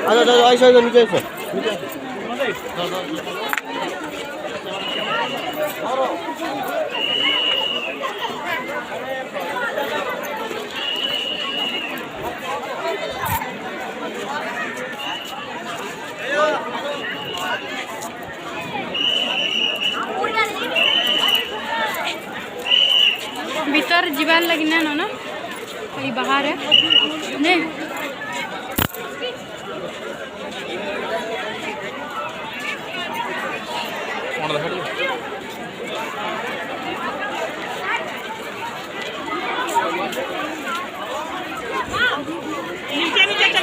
আচ্ছা আচ্ছা আইসা নিচে এসো भीतर जीवार लगी ना ना ये बाहर है नहीं